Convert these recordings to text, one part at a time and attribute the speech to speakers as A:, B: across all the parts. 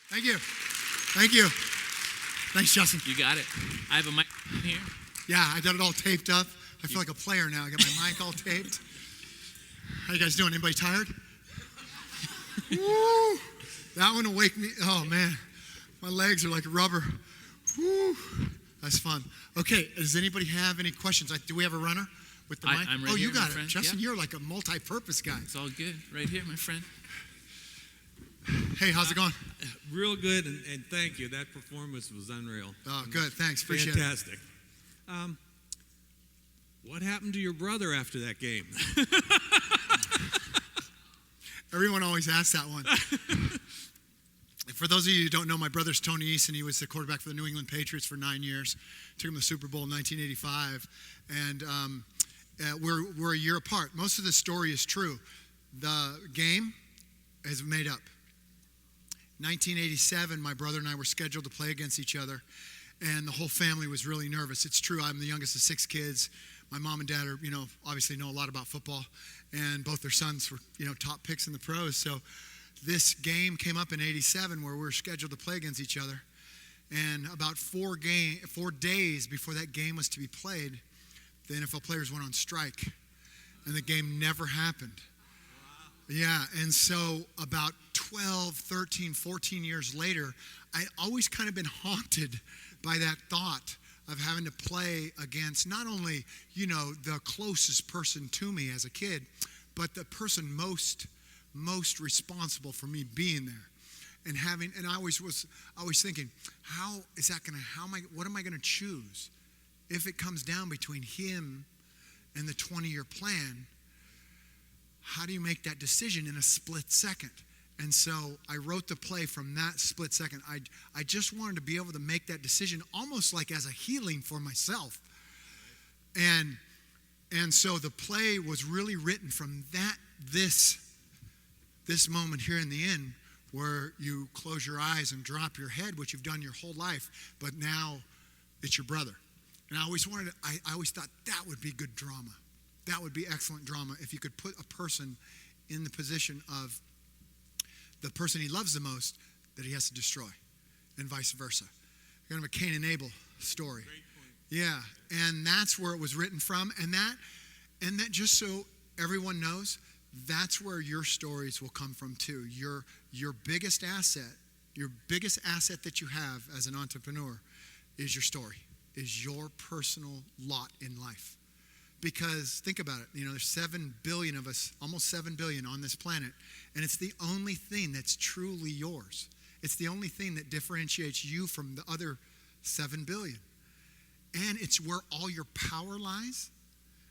A: Thank you. Thank you. Thanks, Justin.
B: You got it. I have a mic here.
A: Yeah, I got it all taped up. I feel like a player now. I got my mic all taped. How you guys doing? Anybody tired? Woo! That one will wake me. Oh, man. My legs are like rubber. Woo! That's fun. Okay, does anybody have any questions? Do we have a runner with the mic?
B: I'm right
A: you
B: here,
A: got
B: my
A: it.
B: friend.
A: Justin,
B: Yeah.
A: you're like a multi-purpose guy.
B: It's all good. Right here, my friend.
A: Hey, how's it going?
C: Real good, and thank you. That performance was unreal.
A: Oh, good. Thanks. Appreciate it.
C: Fantastic. What happened to your brother after that game?
A: Everyone always asks that one. For those of you who don't know, my brother's Tony Eason. He was the quarterback for the New England Patriots for 9 years. Took him to the Super Bowl in 1985. And we're a year apart. Most of the story is true. The game is made up. 1987, my brother and I were scheduled to play against each other. And the whole family was really nervous. It's true. I'm the youngest of 6 kids. My mom and dad are, obviously know a lot about football. And both their sons were, top picks in the pros. So this game came up in 87 where we were scheduled to play against each other. And about 4 days before that game was to be played, the NFL players went on strike. And the game never happened. Yeah, and so about 12, 13, 14 years later, I'd always kind of been haunted by that thought of having to play against not only, the closest person to me as a kid, but the person most responsible for me being there. And I always was thinking, what am I going to choose? If it comes down between him and the 20-year plan, how do you make that decision in a split second? And so I wrote the play from that split second. I just wanted to be able to make that decision almost like as a healing for myself. And so the play was really written from this moment here in the end where you close your eyes and drop your head, which you've done your whole life, but now it's your brother. And I always thought that would be good drama. That would be excellent drama if you could put a person in the position of the person he loves the most that he has to destroy, and vice versa. Kind of a Cain and Abel story.
C: Great point.
A: Yeah, and that's where it was written from, and that just so everyone knows, that's where your stories will come from too. Your biggest asset that you have as an entrepreneur is your story, is your personal lot in life. Because think about it, there's 7 billion of us, almost 7 billion on this planet, and it's the only thing that's truly yours. It's the only thing that differentiates you from the other 7 billion. And it's where all your power lies,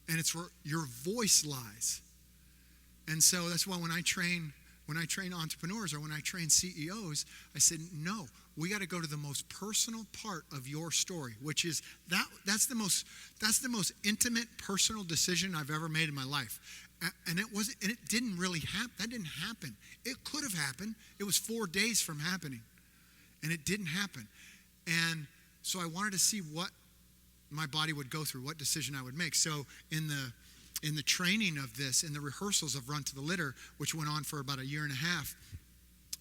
A: and it's where your voice lies. And so that's why when I train entrepreneurs or when I train CEOs, I said, no, we got to go to the most personal part of your story, which is that's the most intimate personal decision I've ever made in my life. And it didn't really happen. That didn't happen. It could have happened. It was 4 days from happening. And it didn't happen. And so I wanted to see what my body would go through, what decision I would make. So in the training of this, in the rehearsals of Run to the Litter, which went on for about a year and a half,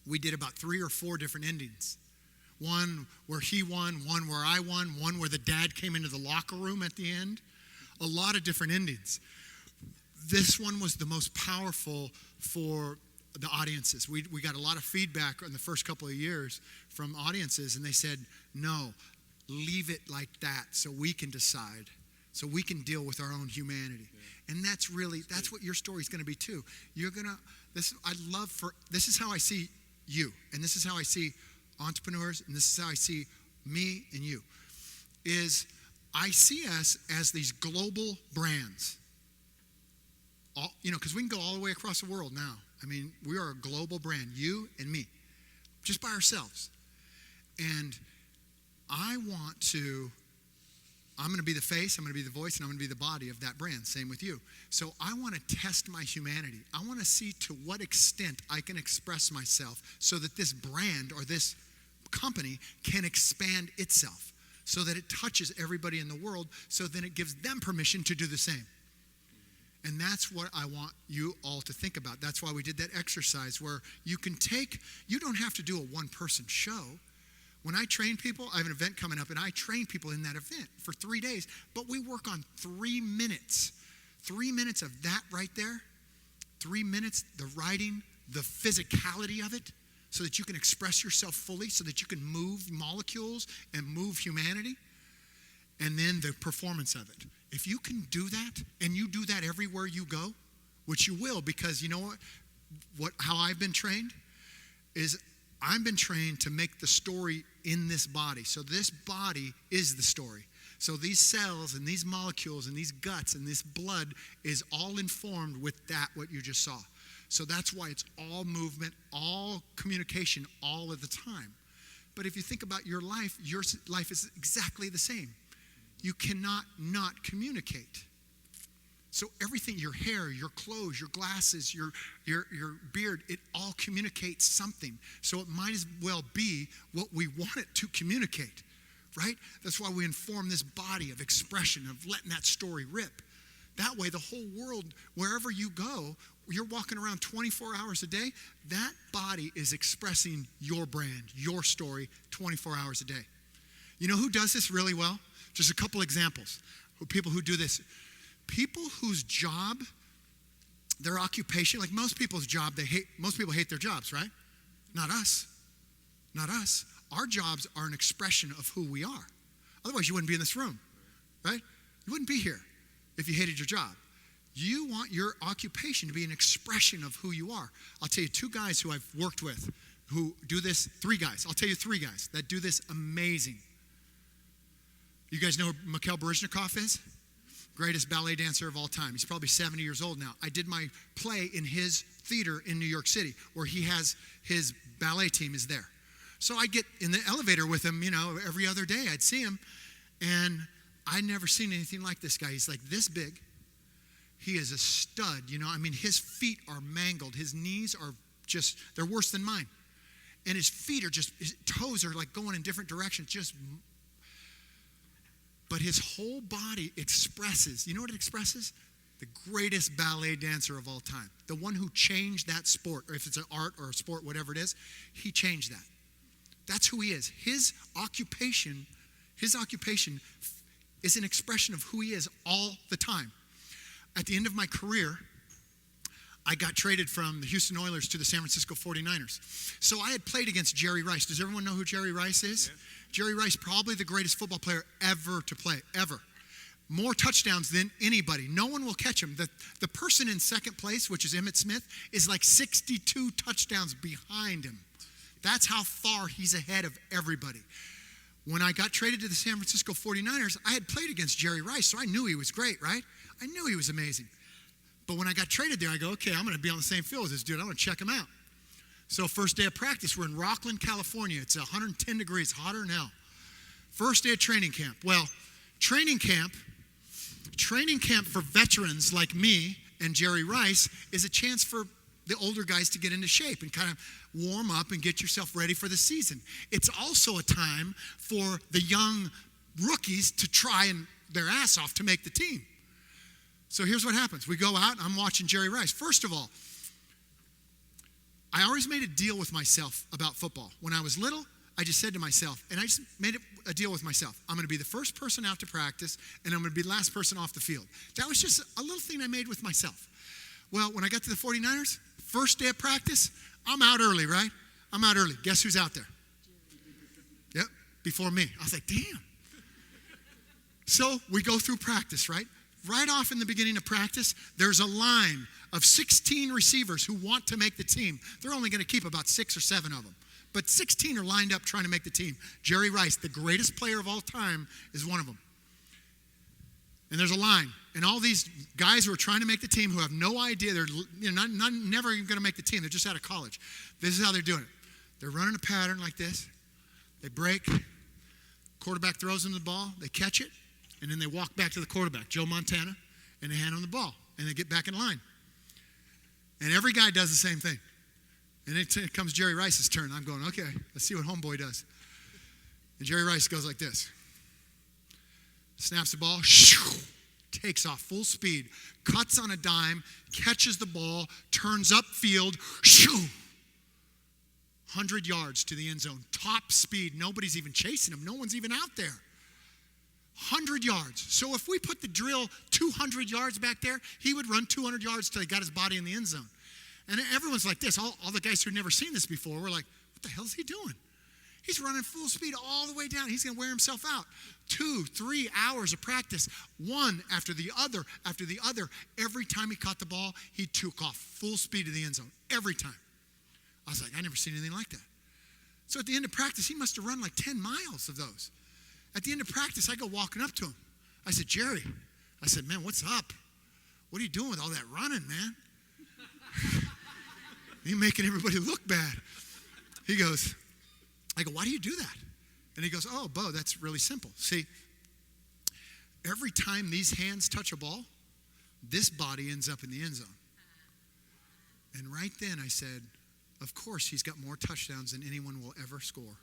A: we did about 3 or 4 different endings. One where he won, one where I won, one where the dad came into the locker room at the end. A lot of different endings. This one was the most powerful for the audiences. We got a lot of feedback in the first couple of years from audiences, and they said, no, leave it like that so we can decide. So we can deal with our own humanity. Yeah. And that's what your story's going to be too. This is how I see you. And this is how I see entrepreneurs. And this is how I see me and you. Is I see us as these global brands. Because we can go all the way across the world now. I mean, we are a global brand. You and me. Just by ourselves. And I'm going to be the face, I'm going to be the voice, and I'm going to be the body of that brand. Same with you. So I want to test my humanity. I want to see to what extent I can express myself so that this brand or this company can expand itself so that it touches everybody in the world, so then it gives them permission to do the same. And that's what I want you all to think about. That's why we did that exercise where you don't have to do a one-person show. When I train people, I have an event coming up, and I train people in that event for 3 days. But we work on 3 minutes. 3 minutes of that right there. 3 minutes, the writing, the physicality of it, so that you can express yourself fully, so that you can move molecules and move humanity. And then the performance of it. If you can do that, and you do that everywhere you go, which you will, because you know how I've been trained is I've been trained to make the story in this body. So this body is the story. So these cells and these molecules and these guts and this blood is all informed with that, what you just saw. So that's why it's all movement, all communication, all of the time. But if you think about your life is exactly the same. You cannot not communicate. So everything, your hair, your clothes, your glasses, your beard, it all communicates something. So it might as well be what we want it to communicate, right? That's why we inform this body of expression, of letting that story rip. That way the whole world, wherever you go, you're walking around 24 hours a day, that body is expressing your brand, your story, 24 hours a day. You know who does this really well? Just a couple examples of people who do this. People whose job, their occupation, like most people's job, most people hate their jobs, right? Not us. Not us. Our jobs are an expression of who we are. Otherwise, you wouldn't be in this room, right? You wouldn't be here if you hated your job. You want your occupation to be an expression of who you are. I'll tell you 2 guys who I've worked with who do this, 3 guys. I'll tell you 3 guys that do this amazing. You guys know who Mikhail Baryshnikov is? Greatest ballet dancer of all time. He's probably 70 years old now. I did my play in his theater in New York City where he has his ballet team is there. So I get in the elevator with him, every other day I'd see him. And I'd never seen anything like this guy. He's like this big. He is a stud, his feet are mangled. His knees are they're worse than mine. And his feet are his toes are like going in different directions, but his whole body expresses, you know what it expresses? The greatest ballet dancer of all time. The one who changed that sport, or if it's an art or a sport, whatever it is, he changed that. That's who he is. His occupation is an expression of who he is all the time. At the end of my career, I got traded from the Houston Oilers to the San Francisco 49ers. So I had played against Jerry Rice. Does everyone know who Jerry Rice is? Yeah. Jerry Rice, probably the greatest football player ever to play, ever. More touchdowns than anybody. No one will catch him. The person in second place, which is Emmitt Smith, is like 62 touchdowns behind him. That's how far he's ahead of everybody. When I got traded to the San Francisco 49ers, I had played against Jerry Rice, so I knew he was great, right? I knew he was amazing. But when I got traded there, I go, okay, I'm going to be on the same field as this dude. I'm going to check him out. So first day of practice, we're in Rockland, California. It's 110 degrees, hotter than hell. First day of training camp. Well, training camp for veterans like me and Jerry Rice is a chance for the older guys to get into shape and kind of warm up and get yourself ready for the season. It's also a time for the young rookies to try their ass off to make the team. So here's what happens. We go out, I'm watching Jerry Rice. First of all, I always made a deal with myself about football. When I was little, I just said to myself, and I just made a deal with myself. I'm going to be the first person out to practice, and I'm going to be the last person off the field. That was just a little thing I made with myself. Well, when I got to the 49ers, first day of practice, I'm out early, right? I'm out early. Guess who's out there? Yep, before me. I was like, damn. So we go through practice, right? Right off in the beginning of practice, there's a line of 16 receivers who want to make the team. They're only going to keep about 6 or 7 of them. But 16 are lined up trying to make the team. Jerry Rice, the greatest player of all time, is one of them. And there's a line. And all these guys who are trying to make the team who have no idea, they're never even going to make the team. They're just out of college. This is how they're doing it. They're running a pattern like this. They break. Quarterback throws them the ball. They catch it. And then they walk back to the quarterback, Joe Montana, and they hand him the ball. And they get back in line. And every guy does the same thing. And it comes Jerry Rice's turn. I'm going, okay, let's see what homeboy does. And Jerry Rice goes like this. Snaps the ball, takes off full speed, cuts on a dime, catches the ball, turns upfield, shoo, 100 yards to the end zone, top speed. Nobody's even chasing him. No one's even out there. 100 yards. So if we put the drill 200 yards back there, he would run 200 yards till he got his body in the end zone. And everyone's like this. All the guys who've never seen this before were like, what the hell is he doing? He's running full speed all the way down. He's going to wear himself out. 2-3 hours of practice, one after the other, after the other. Every time he caught the ball, he took off full speed to the end zone. Every time. I was like, I never seen anything like that. So at the end of practice, he must have run like 10 miles of those. At the end of practice, I go walking up to him. I said, Jerry, I said, man, what's up? What are you doing with all that running, man? You're making everybody look bad. He goes, I go, why do you do that? And he goes, oh, Bo, that's really simple. See, every time these hands touch a ball, this body ends up in the end zone. And right then I said, of course he's got more touchdowns than anyone will ever score,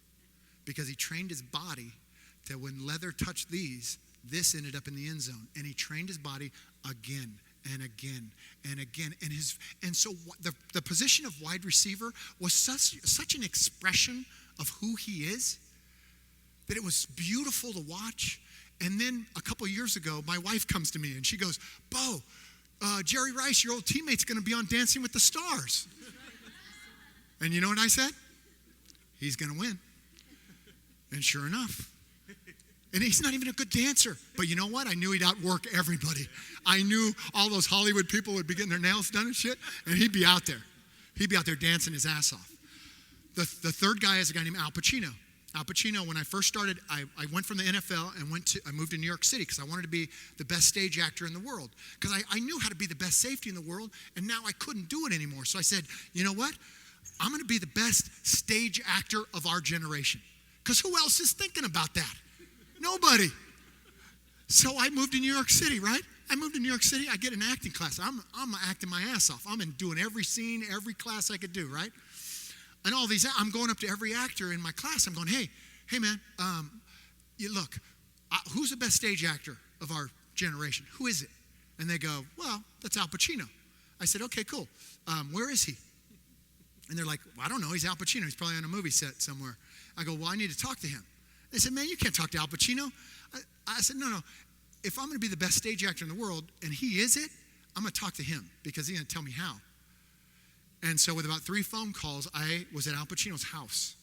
A: because he trained his body that when leather touched these, this ended up in the end zone. And he trained his body again and again and again. And so the position of wide receiver was such an expression of who he is that it was beautiful to watch. And then a couple years ago, my wife comes to me and she goes, Bo, Jerry Rice, your old teammate's going to be on Dancing with the Stars. And you know what I said? He's going to win. And sure enough. And he's not even a good dancer. But you know what? I knew he'd outwork everybody. I knew all those Hollywood people would be getting their nails done and shit. And he'd be out there. He'd be out there dancing his ass off. The third guy is a guy named Al Pacino. Al Pacino, when I first started, I went from the NFL and I moved to New York City because I wanted to be the best stage actor in the world. Because I knew how to be the best safety in the world, and now I couldn't do it anymore. So I said, you know what? I'm going to be the best stage actor of our generation. Because who else is thinking about that? Nobody. So I moved to New York City, right? I moved to New York City. I get an acting class. I'm acting my ass off. I'm doing every scene, every class I could do, right? And all these, I'm going up to every actor in my class. I'm going, hey man, look, who's the best stage actor of our generation? Who is it? And they go, well, that's Al Pacino. I said, okay, cool. Where is he? And they're like, well, I don't know. He's Al Pacino. He's probably on a movie set somewhere. I go, well, I need to talk to him. They said, man, you can't talk to Al Pacino. I said, no. If I'm going to be the best stage actor in the world, and he is it, I'm going to talk to him because he's going to tell me how. And so with about 3 phone calls, I was at Al Pacino's house.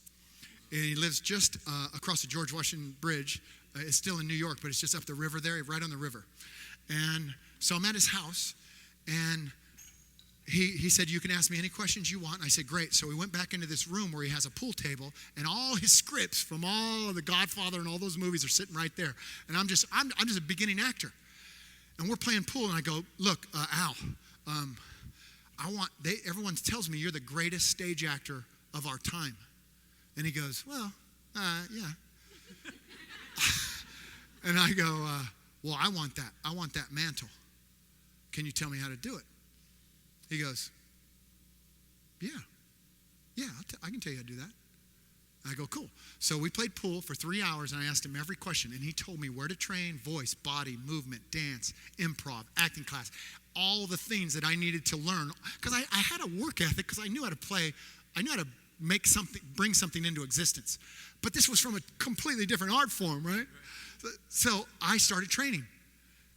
A: And he lives just across the George Washington Bridge. It's still in New York, but it's just up the river there, right on the river. And so I'm at his house, and he said, you can ask me any questions you want. And I said, great. So we went back into this room where he has a pool table, and all his scripts from all of The Godfather and all those movies are sitting right there. And I'm just a beginning actor. And we're playing pool, and I go, look, Al, everyone tells me you're the greatest stage actor of our time. And he goes, well, yeah. And I go, well, I want that. I want that mantle. Can you tell me how to do it? He goes, yeah, I can tell you how to do that. And I go, cool. So we played pool for 3 hours, and I asked him every question, and he told me where to train: voice, body, movement, dance, improv, acting class, all the things that I needed to learn. Because I had a work ethic, because I knew how to play. I knew how to make something, bring something into existence. But this was from a completely different art form, right? So I started training.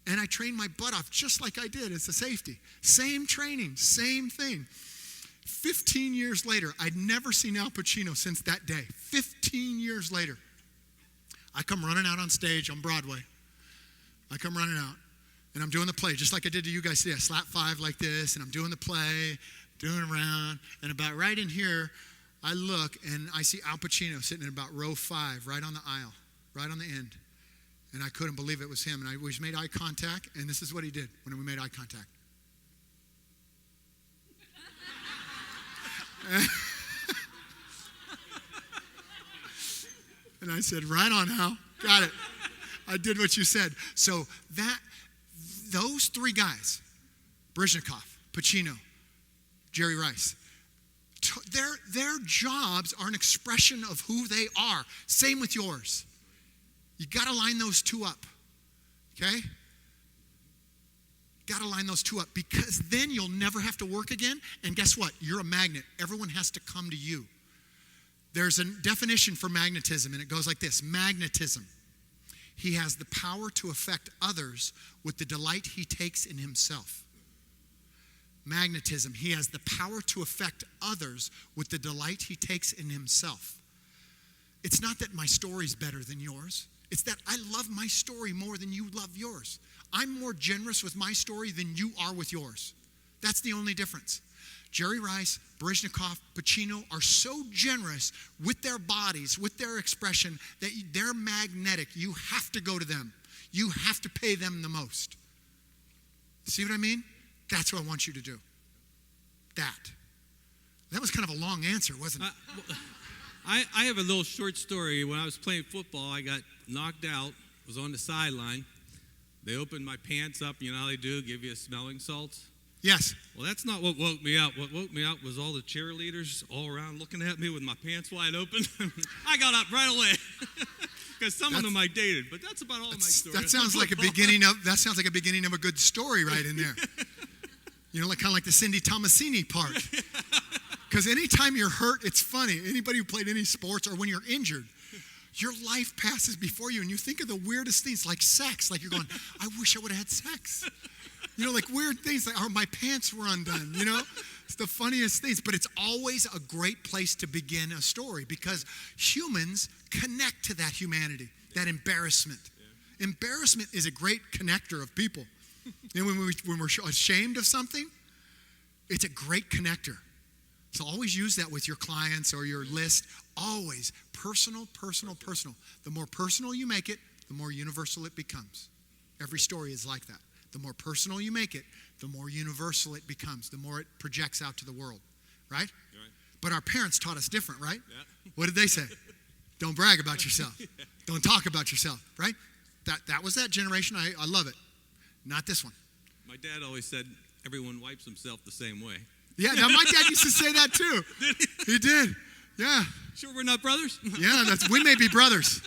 A: And I trained my butt off just like I did as a safety. Same training, same thing. 15 years later, I'd never seen Al Pacino since that day. 15 years later, I come running out on stage on Broadway. I come running out, and I'm doing the play, just like I did to you guys today. I slap 5 like this, and I'm doing the play, doing around, and about right in here, I look, and I see Al Pacino sitting in about row 5, right on the aisle, right on the end. And I couldn't believe it was him. And we made eye contact, and this is what he did when we made eye contact. And I said, right on, Al. Got it. I did what you said. So those 3 guys, Baryshnikov, Pacino, Jerry Rice, their jobs are an expression of who they are. Same with yours. You got to line those 2 up, okay? Got to line those two up, because then you'll never have to work again. And guess what? You're a magnet. Everyone has to come to you. There's a definition for magnetism, and it goes like this. Magnetism. He has the power to affect others with the delight he takes in himself. Magnetism. He has the power to affect others with the delight he takes in himself. It's not that my story's better than yours. It's that I love my story more than you love yours. I'm more generous with my story than you are with yours. That's the only difference. Jerry Rice, Baryshnikov, Pacino are so generous with their bodies, with their expression, that they're magnetic. You have to go to them. You have to pay them the most. See what I mean? That's what I want you to do. That was kind of a long answer, wasn't it?
C: I have a little short story. When I was playing football, I got knocked out, was on the sideline. They opened my pants up, you know how they do, give you a smelling salts.
A: Yes.
C: Well, that's not what woke me up. What woke me up was all the cheerleaders all around looking at me with my pants wide open. I got up right away. Because some of them I dated, but that's about all my story.
A: That sounds like a beginning of a good story right in there. You know, like kind of like the Cindy Tomasini part. Because anytime you're hurt, it's funny. Anybody who played any sports, or when you're injured, your life passes before you, and you think of the weirdest things, like sex. Like you're going, I wish I would have had sex. You know, like weird things, like, oh, my pants were undone, you know? It's the funniest things, but it's always a great place to begin a story, because humans connect to that humanity, that embarrassment. Yeah. Embarrassment is a great connector of people. You know, when we're ashamed of something, it's a great connector. So always use that with your clients or your list. Always personal, personal, personal. The more personal you make it, the more universal it becomes. Every story is like that. The more personal you make it, the more universal it becomes, the more it projects out to the world, right? Right. But our parents taught us different, right? Yeah. What did they say? Don't brag about yourself. Don't talk about yourself, right? That was that generation. I love it. Not this one.
C: My dad always said everyone wipes himself the same way.
A: Yeah, now my dad used to say that too.
C: Did he?
A: He did. Yeah.
C: Sure we're not brothers?
A: Yeah, we may be brothers.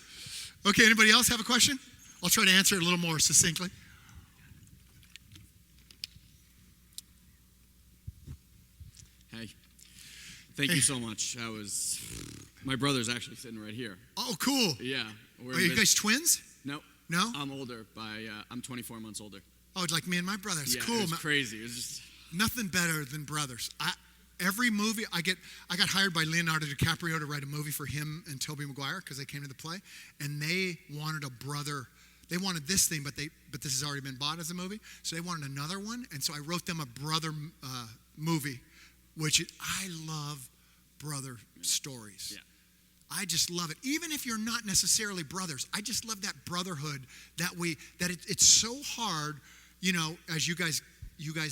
A: Okay, anybody else have a question? I'll try to answer it a little more succinctly.
D: Hey, thank you so much. My brother's actually sitting right here.
A: Oh, cool.
D: Yeah.
A: Are you guys twins?
D: No.
A: No?
D: I'm older I'm 24 months older.
A: Oh, it's like me and my brother. It's cool.
D: It was crazy. It was just
A: nothing better than brothers. Every movie I got hired by Leonardo DiCaprio to write a movie for him and Tobey Maguire, because they came to the play, and they wanted a brother. They wanted this thing, but this has already been bought as a movie, so they wanted another one, and so I wrote them a brother movie, I love brother stories. Yeah. I just love it. Even if you're not necessarily brothers, I just love that brotherhood it's so hard, you know, as you guys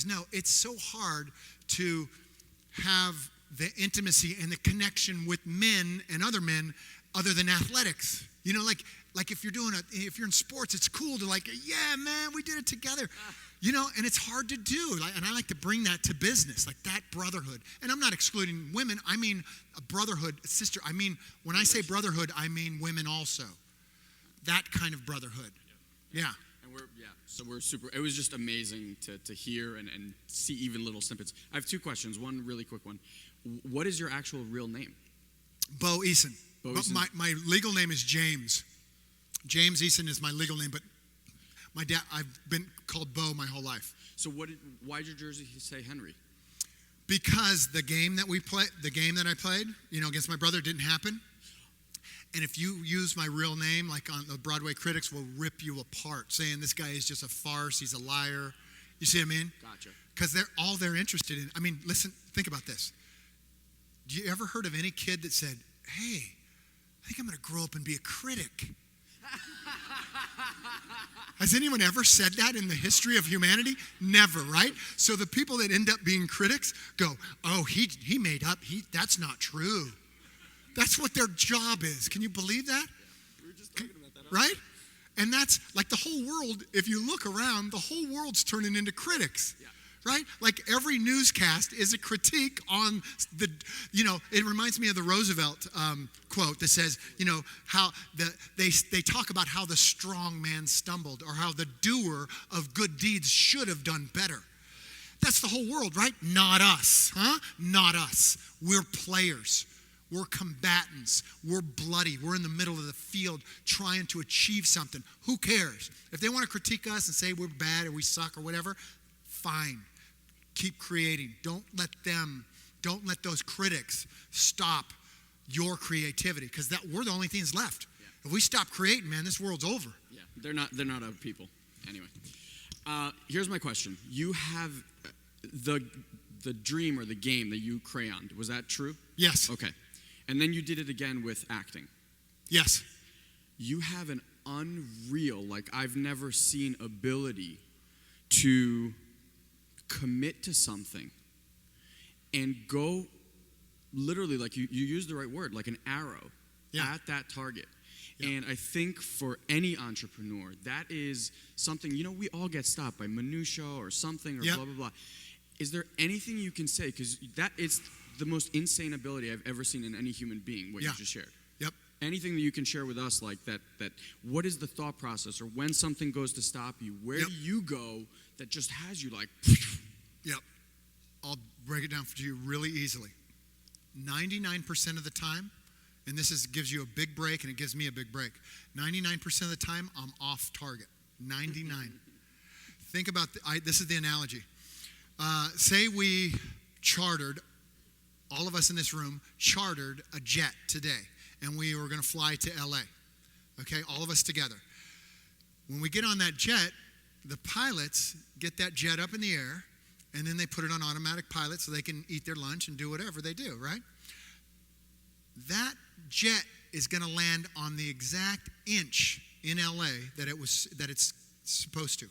A: know, it's so hard to have the intimacy and the connection with men and other men other than athletics. You know, like if you're in sports, it's cool to yeah, man, we did it together. You know, and it's hard to do. And I like to bring that to business, like that brotherhood. And I'm not excluding women. I mean a brotherhood, a sister. I mean, when I say brotherhood, I mean women also. That kind of brotherhood. Yeah.
D: And we're super. It was just amazing to hear and see even little snippets. I have two questions. One really quick one. What is your actual real name?
A: Bo Eason.
D: Eason.
A: My legal name is James. James Eason is my legal name, but my dad, I've been called Bo my whole life.
D: So why did your jersey say Henry?
A: Because the game that I played, you know, against my brother didn't happen. And if you use my real name, like on the Broadway critics will rip you apart, saying this guy is just a farce, he's a liar. You see what I mean?
D: Gotcha.
A: Because they're interested in. I mean, listen, think about this. Do you ever heard of any kid that said, "Hey, I think I'm going to grow up and be a critic"? Has anyone ever said that in the history of humanity? Never, right? So the people that end up being critics go, "Oh, he made up. That's not true." That's what their job is. Can you believe that?
D: We were just talking about that.
A: Right? And that's like the whole world, if you look around, the whole world's turning into critics. Yeah. right? Like every newscast is a critique on the, it reminds me of the Roosevelt quote that says, how they talk about how the strong man stumbled or how the doer of good deeds should have done better. That's the whole world, right? Not us, huh? Not us. We're players. We're combatants. We're bloody. We're in the middle of the field trying to achieve something. Who cares? If they want to critique us and say we're bad or we suck or whatever, fine. Keep creating. Don't let those critics stop your creativity, because we're the only things left. Yeah. If we stop creating, man, this world's over.
D: Yeah, they're not our people. Anyway, here's my question. You have the dream or the game that you crayoned. Was that true?
A: Yes.
D: Okay. And then you did it again with acting.
A: Yes.
D: You have an unreal, like I've never seen ability to commit to something and go literally, like you used the right word, like an arrow at that target. Yeah. And I think for any entrepreneur, that is something, we all get stopped by minutia or something or blah, blah, blah. Is there anything you can say? Because that is the most insane ability I've ever seen in any human being, what you just shared.
A: Yep.
D: Anything that you can share with us like that, what is the thought process, or when something goes to stop you, where do you go that just has you like...
A: Yep. I'll break it down for you really easily. 99% of the time, and gives you a big break and it gives me a big break. 99% of the time, I'm off target. 99. Think about, this is the analogy. Say we chartered, all of us in this room chartered a jet today, and we were going to fly to LA. Okay, all of us together. When we get on that jet, the pilots get that jet up in the air, and then they put it on automatic pilot so they can eat their lunch and do whatever they do, right? That jet is going to land on the exact inch in LA that it's supposed to.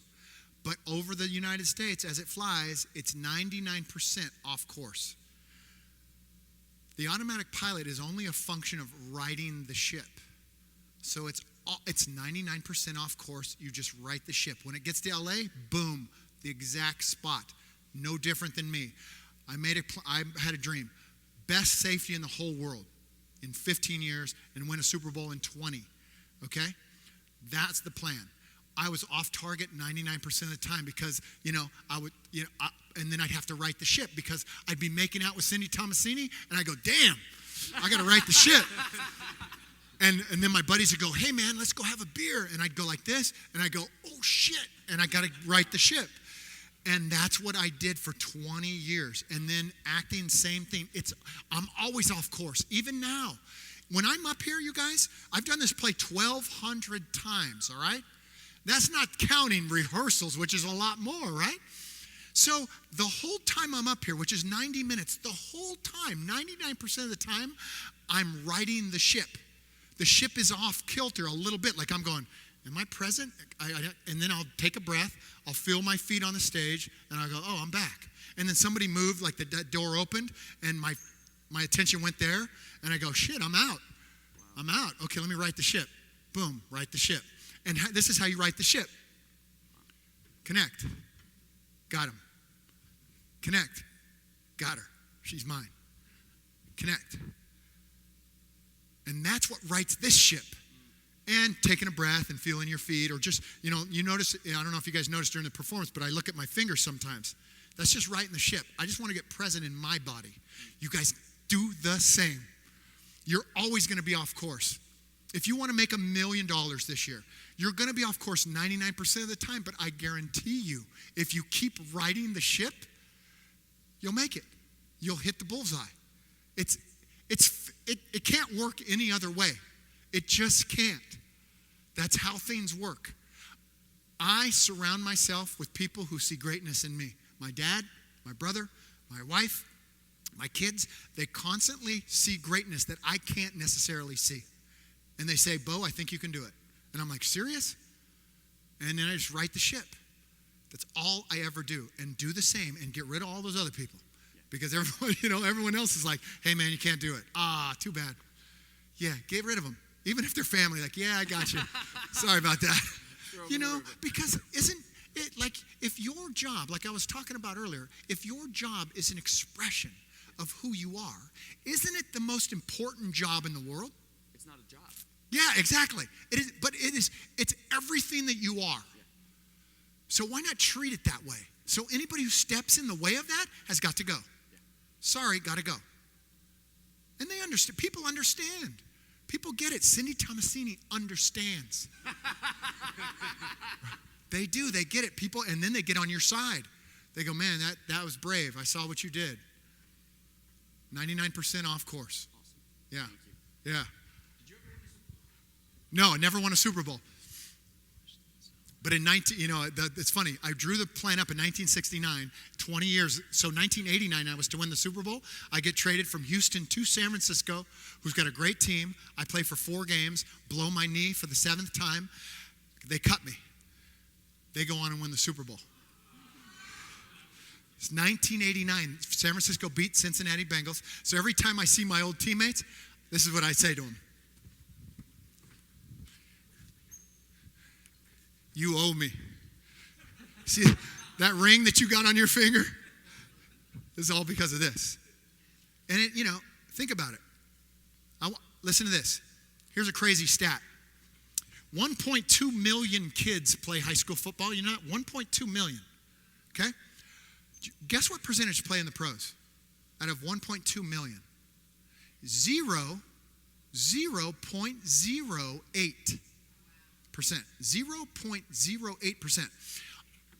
A: But over the United States, as it flies, it's 99% off course. The automatic pilot is only a function of righting the ship. So it's 99% off course. You just right the ship. When it gets to LA, boom, the exact spot. No different than me. I had a dream. Best safety in the whole world in 15 years and win a Super Bowl in 20. Okay? That's the plan. I was off target 99% of the time because, I would, and then I'd have to right the ship because I'd be making out with Cindy Tomasini and I go, damn, I got to right the ship. And then my buddies would go, hey man, let's go have a beer. And I'd go like this and I'd go, oh shit. And I got to right the ship. And that's what I did for 20 years. And then acting, same thing. I'm always off course. Even now, when I'm up here, you guys, I've done this play 1,200 times, all right? That's not counting rehearsals, which is a lot more, right? So the whole time I'm up here, which is 90 minutes, the whole time, 99% of the time, I'm righting the ship. The ship is off kilter a little bit, like I'm going, am I present? And then I'll take a breath, I'll feel my feet on the stage, and I'll go, oh, I'm back. And then somebody moved, like that door opened, and my attention went there, and I go, shit, I'm out. I'm out. Okay, let me right the ship. Boom, right the ship. And this is how you right the ship. Connect. Got him. Connect. Got her. She's mine. Connect. And that's what rights this ship. And taking a breath and feeling your feet, or just, you notice, I don't know if you guys noticed during the performance, but I look at my fingers sometimes. That's just righting the ship. I just want to get present in my body. You guys do the same. You're always going to be off course. If you want to make $1 million this year, you're going to be off course 99% of the time, but I guarantee you, if you keep riding the ship, you'll make it. You'll hit the bullseye. It can't work any other way. It just can't. That's how things work. I surround myself with people who see greatness in me. My dad, my brother, my wife, my kids, they constantly see greatness that I can't necessarily see. And they say, Bo, I think you can do it. And I'm like, serious? And then I just right the ship. That's all I ever do. And do the same and get rid of all those other people. Because everyone else is like, hey man, you can't do it. Ah, too bad. Yeah, get rid of them. Even if they're family, like, yeah, I got you. Sorry about that. Because Like if your job, like I was talking about earlier, if your job is an expression of who you are, isn't it the most important job in the world?
D: It's not a job.
A: Yeah, exactly. It is, but it's everything that you are. So why not treat it that way? So anybody who steps in the way of that has got to go. Sorry, got to go. And they understand. People understand. People get it. Cindy Tomasini understands. They do. They get it. People, and then they get on your side. They go, man, that was brave. I saw what you did. 99% off course.
D: Awesome.
A: Yeah.
D: Thank you.
A: Yeah.
D: Did you ever win a Super Bowl?
A: No, I never won a Super Bowl. But it's funny. I drew the plan up in 1969, 20 years. So 1989, I was to win the Super Bowl. I get traded from Houston to San Francisco, who's got a great team. I play for 4 games, blow my knee for the 7th time. They cut me. They go on and win the Super Bowl. It's 1989. San Francisco beat Cincinnati Bengals. So every time I see my old teammates, this is what I say to them. You owe me. See, that ring that you got on your finger is all because of this. And think about it. Listen to this. Here's a crazy stat. 1.2 million kids play high school football. You know that? 1.2 million. Okay? Guess what percentage play in the pros? Out of 1.2 million. 0.08%. 0.08%.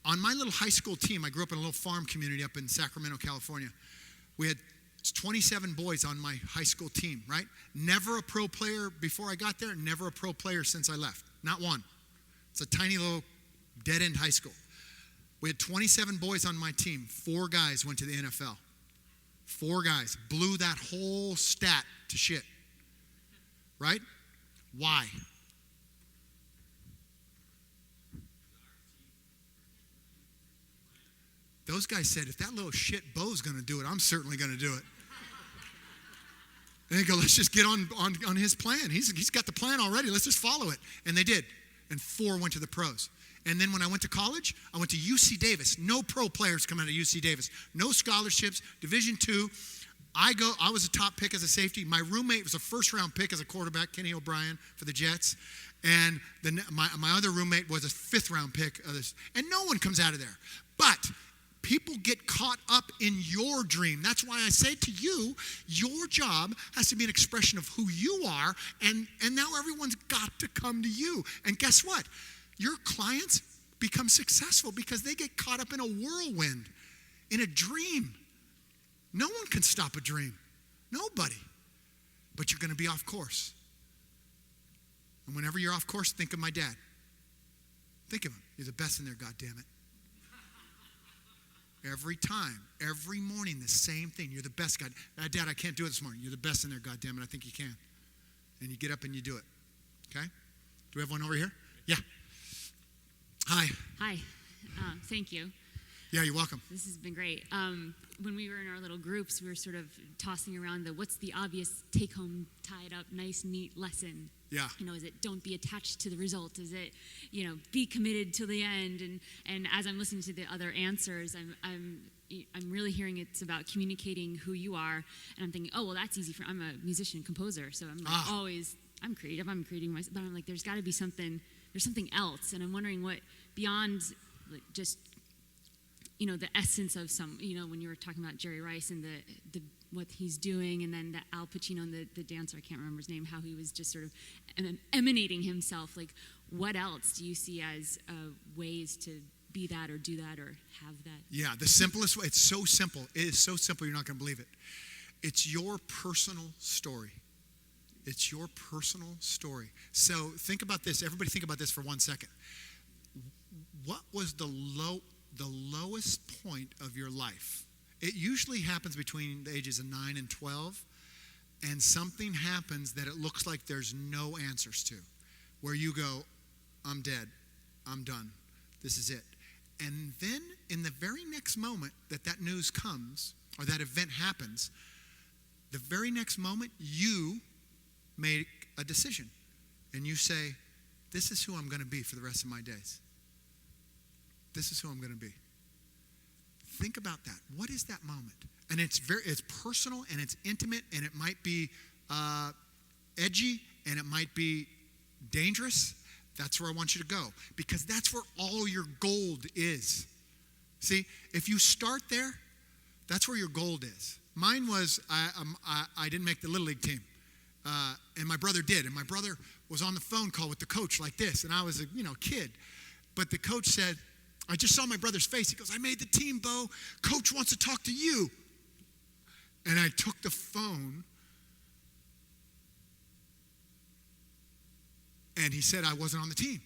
A: On my little high school team, I grew up in a little farm community up in Sacramento, California. We had 27 boys on my high school team, right? Never a pro player before I got there, never a pro player since I left. Not one. It's a tiny little dead-end high school. We had 27 boys on my team. 4 guys went to the NFL. 4 guys. Blew that whole stat to shit. Right? Why? Those guys said, if that little shit Bo's going to do it, I'm certainly going to do it. And they go, let's just get on his plan. He's got the plan already. Let's just follow it. And they did. And 4 went to the pros. And then when I went to college, I went to UC Davis. No pro players come out of UC Davis. No scholarships. Division II. I was a top pick as a safety. My roommate was a first-round pick as a quarterback, Kenny O'Brien for the Jets. And my other roommate was a 5th-round pick of this. And no one comes out of there. But people get caught up in your dream. That's why I say to you, your job has to be an expression of who you are, and now everyone's got to come to you. And guess what? Your clients become successful because they get caught up in a whirlwind, in a dream. No one can stop a dream. Nobody. But you're going to be off course. And whenever you're off course, think of my dad. Think of him. You're the best in there, goddammit. Every time, every morning, the same thing. You're the best, God. Dad, I can't do it this morning. You're the best in there, goddammit. I think you can. And you get up and you do it. Okay? Do we have one over here? Yeah. Hi.
E: Hi. Thank you.
A: Yeah, you're welcome.
E: This has been great. When we were in our little groups, we were sort of tossing around what's the obvious take-home, tied-up, nice, neat lesson?
A: Yeah.
E: Is it don't be attached to the result? Is it, be committed till the end? And as I'm listening to the other answers, I'm really hearing it's about communicating who you are. And I'm thinking, oh, well, that's easy. I'm a musician, composer, so I'm always, I'm creative. I'm creating myself. But I'm like, there's got to be something. There's something else. And I'm wondering what beyond just the essence of when you were talking about Jerry Rice and the what he's doing, and then the Al Pacino and the dancer, I can't remember his name, how he was just sort of emanating himself. Like, what else do you see as ways to be that or do that or have that?
A: Yeah, the simplest way, it's so simple. It is so simple, you're not going to believe it. It's your personal story. It's your personal story. So think about this. Everybody think about this for 1 second. What was the lowest point of your life? It usually happens between the ages of 9 and 12, and something happens that it looks like there's no answers to, where you go, I'm dead, I'm done, this is it. And then in the very next moment that news comes, or that event happens, the very next moment you make a decision, and you say, this is who I'm going to be for the rest of my days. this is who I'm going to be. Think about that. What is that moment? And it's personal and it's intimate and it might be edgy and it might be dangerous. That's where I want you to go because that's where all your gold is. See, if you start there, that's where your gold is. Mine was I didn't make the Little League team, and my brother did. And my brother was on the phone call with the coach like this, and I was a kid. But the coach said, I just saw my brother's face. He goes, I made the team, Bo. Coach wants to talk to you. And I took the phone, and he said I wasn't on the team.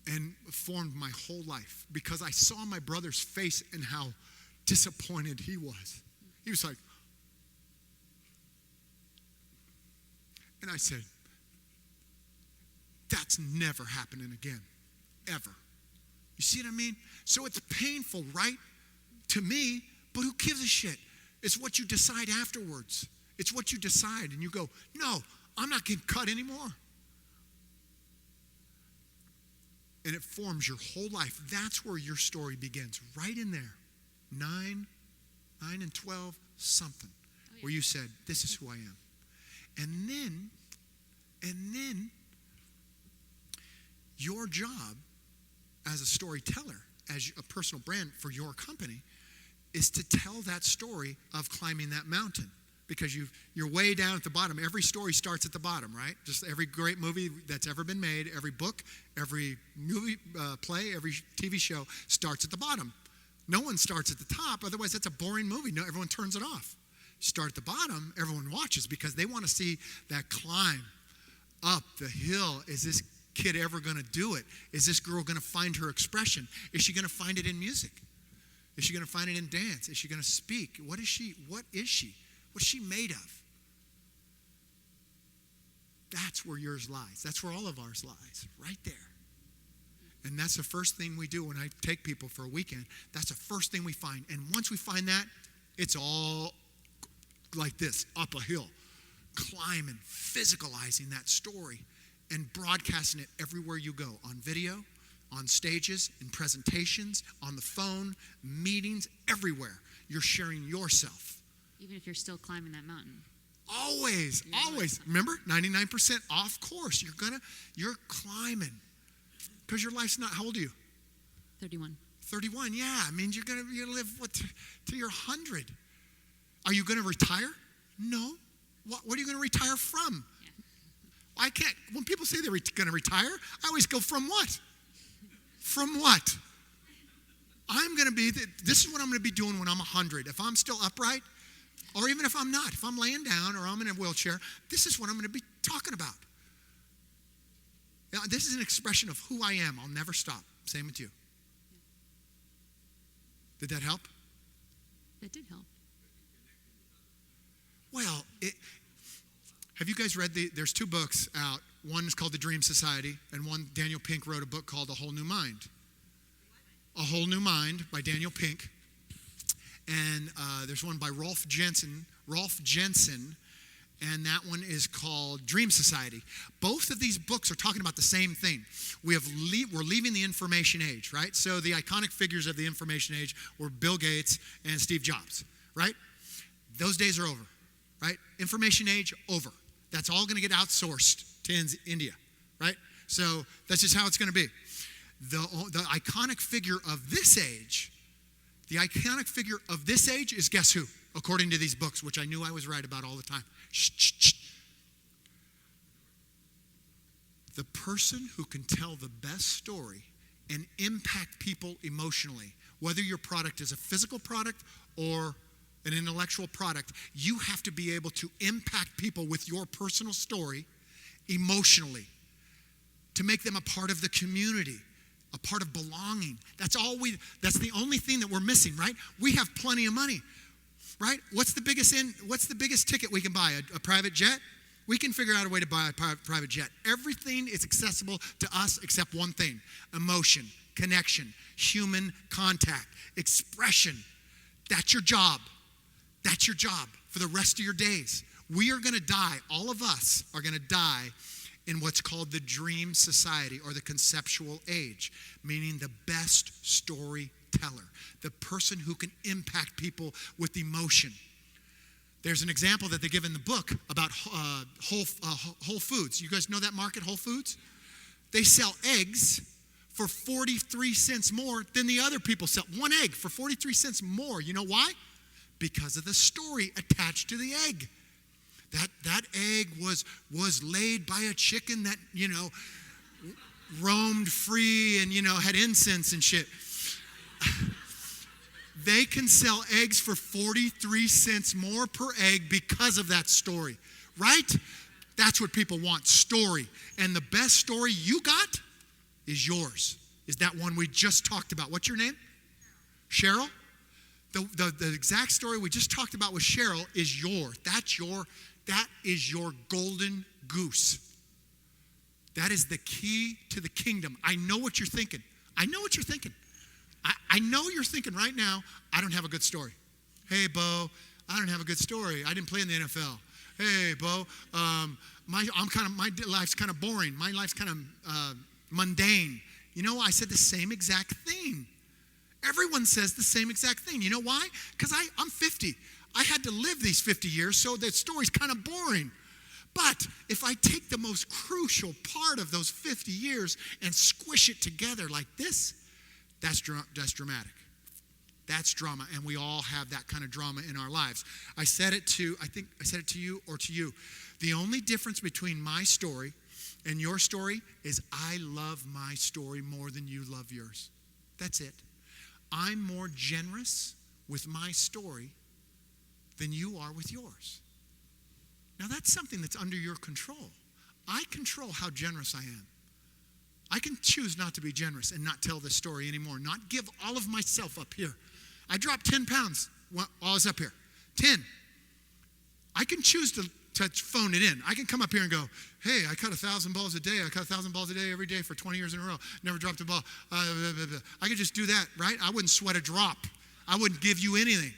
A: And formed my whole life because I saw my brother's face and how disappointed he was. He was like, and I said, that's never happening again, ever. You see what I mean? So it's painful, right? To me, but who gives a shit? It's what you decide afterwards. It's what you decide and you go, no, I'm not getting cut anymore. And it forms your whole life. That's where your story begins, right in there. 9 and 12, something, where you said, this is who I am. And then your job as a storyteller, as a personal brand for your company, is to tell that story of climbing that mountain. Because you're way down at the bottom. Every story starts at the bottom, right? Just every great movie that's ever been made, every book, every movie, play, every TV show starts at the bottom. No one starts at the top. Otherwise, that's a boring movie. No, everyone turns it off. Start at the bottom, everyone watches because they want to see that climb up the hill. Is this kid ever going to do it? Is this girl going to find her expression? Is she going to find it in music? Is she going to find it in dance? Is she going to speak? What is she? What's she made of? That's where yours lies. That's where all of ours lies, right there. And that's the first thing we do when I take people for a weekend. That's the first thing we find. And once we find that, it's all like this, up a hill, climbing, physicalizing that story, and broadcasting it everywhere you go, on video, on stages, in presentations, on the phone, meetings, everywhere. You're sharing yourself.
E: Even if you're still climbing that mountain.
A: Always. Remember, 99% off course. You're climbing. Because your life's not, how old are you?
E: 31.
A: 31, yeah. I mean, you're gonna live till you're 100. Are you gonna retire? No. What are you gonna retire from?
E: Yeah.
A: I can't, when people say they're gonna retire, I always go, from what? From what? This is what I'm gonna be doing when I'm 100. If I'm still upright, or even if I'm not, if I'm laying down or I'm in a wheelchair, this is what I'm going to be talking about. Now, this is an expression of who I am. I'll never stop. Same with you. Did that help?
E: That did help.
A: Well, have you guys read there's 2 books out. One is called The Dream Society, and one, Daniel Pink wrote a book called A Whole New Mind. A Whole New Mind by Daniel Pink. And there's one by Rolf Jensen, and that one is called Dream Society. Both of these books are talking about the same thing. We're leaving the information age, right? So the iconic figures of the information age were Bill Gates and Steve Jobs, right? Those days are over, right? Information age, over. That's all going to get outsourced to India, right? So that's just how it's going to be. The iconic figure of this age, is guess who? According to these books, which I knew I was right about all the time. Shh. The person who can tell the best story and impact people emotionally, whether your product is a physical product or an intellectual product, you have to be able to impact people with your personal story emotionally, to make them a part of the community, a part of belonging. That's the only thing that we're missing, right? We have plenty of money, right? What's the biggest ticket we can buy? A private jet? We can figure out a way to buy a private jet. Everything is accessible to us except one thing: emotion, connection, human contact, expression. That's your job. That's your job for the rest of your days. We are going to die. All of us are going to die in what's called the dream society or the conceptual age, meaning the best storyteller, the person who can impact people with emotion. There's an example that they give in the book about Whole Foods. You guys know that market, Whole Foods? They sell eggs for 43 cents more than the other people sell. One egg for 43 cents more. You know why? Because of the story attached to the egg. That egg was laid by a chicken that, roamed free and, had incense and shit. They can sell eggs for 43 cents more per egg because of that story, right? That's what people want, story. And the best story you got is yours, is that one we just talked about. What's your name? Cheryl? The exact story we just talked about with Cheryl is yours. That is your golden goose. That is the key to the kingdom. I know what you're thinking. I know you're thinking right now, I don't have a good story. Hey, Bo, I don't have a good story. I didn't play in the NFL. Hey, Bo, my life's kind of boring. My life's kind of mundane. I said the same exact thing. Everyone says the same exact thing. You know why? Because I'm 50. I had to live these 50 years, so that story's kind of boring. But if I take the most crucial part of those 50 years and squish it together like this, that's dramatic. That's drama, and we all have that kind of drama in our lives. I said it to you or to you. The only difference between my story and your story is I love my story more than you love yours. That's it. I'm more generous with my story than you are with yours. Now that's something that's under your control. I control how generous I am. I can choose not to be generous and not tell this story anymore, not give all of myself up here. I dropped 10 pounds while I was up here. 10. I can choose to phone it in. I can come up here and go, hey, I cut 1,000 balls a day. I cut 1,000 balls a day every day for 20 years in a row. Never dropped a ball. I could just do that, right? I wouldn't sweat a drop. I wouldn't give you anything.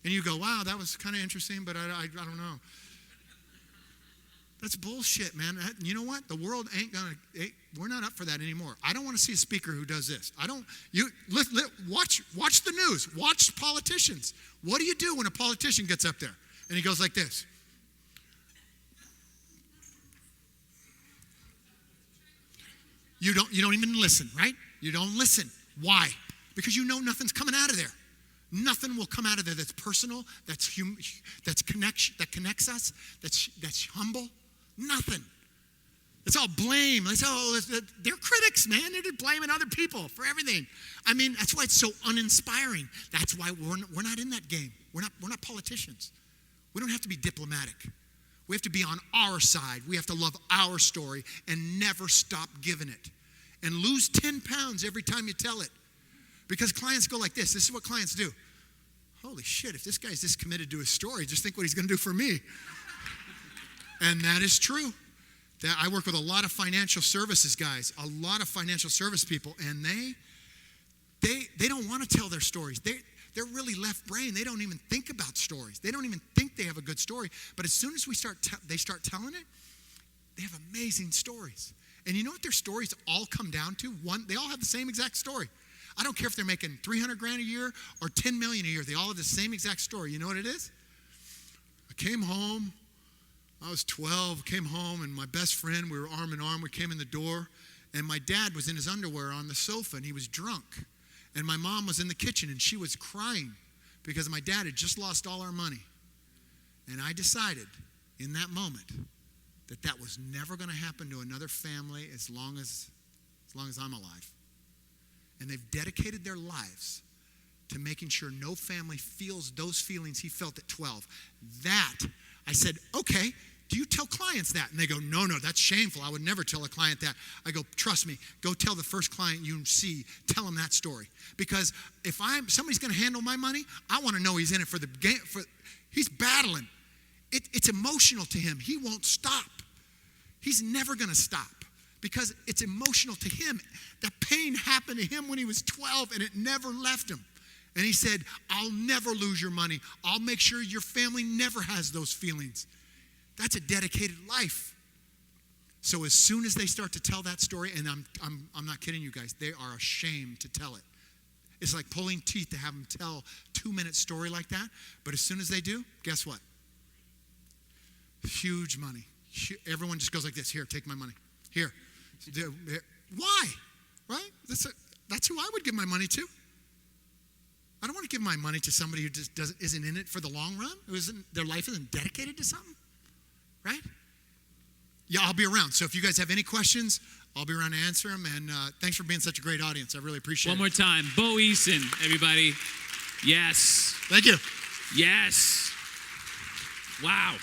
A: And you go, wow, that was kind of interesting, but I don't know. That's bullshit, man. You know what? The world we're not up for that anymore. I don't want to see a speaker who does this. Watch the news. Watch politicians. What do you do when a politician gets up there and he goes like this? You don't even listen, right? You don't listen. Why? Because you know nothing's coming out of there. Nothing will come out of there that's personal, that connects us, that's humble. Nothing. It's all blame. They're critics, man. They're just blaming other people for everything. I mean, that's why it's so uninspiring. That's why we're not in that game. We're not politicians. We don't have to be diplomatic. We have to be on our side. We have to love our story and never stop giving it. And lose 10 pounds every time you tell it. Because clients go like this. This is what clients do. Holy shit, if this guy's this committed to his story, just think what he's going to do for me. And that is true. That I work with a lot of financial services guys, a lot of financial service people, and they don't want to tell their stories. They're really left brain. They don't even think about stories. They don't even think they have a good story. But as soon as they start telling it, they have amazing stories. And you know what their stories all come down to? One, they all have the same exact story. I don't care if they're making $300,000 a year or $10 million a year. They all have the same exact story. You know what it is? I came home. I was 12, came home, and my best friend, we were arm in arm. We came in the door, and my dad was in his underwear on the sofa, and he was drunk. And my mom was in the kitchen, and she was crying because my dad had just lost all our money. And I decided in that moment that was never going to happen to another family as long as I'm alive. And they've dedicated their lives to making sure no family feels those feelings he felt at 12. I said, okay, do you tell clients that? And they go, no, that's shameful. I would never tell a client that. I go, trust me, go tell the first client you see, tell them that story. Because if somebody's going to handle my money, I want to know he's in it for the game. He's battling. It's emotional to him. He won't stop. He's never going to stop because it's emotional to him. That pain happened to him when he was 12 and it never left him. And he said, I'll never lose your money. I'll make sure your family never has those feelings. That's a dedicated life. So as soon as they start to tell that story, and I'm not kidding you guys, they are ashamed to tell it. It's like pulling teeth to have them tell a 2-minute story like that. But as soon as they do, guess what? Huge money. Everyone just goes like this. Here, take my money. Here. Why? Right? That's who I would give my money to. I don't want to give my money to somebody who just isn't in it for the long run, their life isn't dedicated to something, right? Yeah, I'll be around. So if you guys have any questions, I'll be around to answer them. And thanks for being such a great audience. I really appreciate it.
B: One more time. Bo Eason, everybody. Yes.
A: Thank you.
B: Yes. Wow.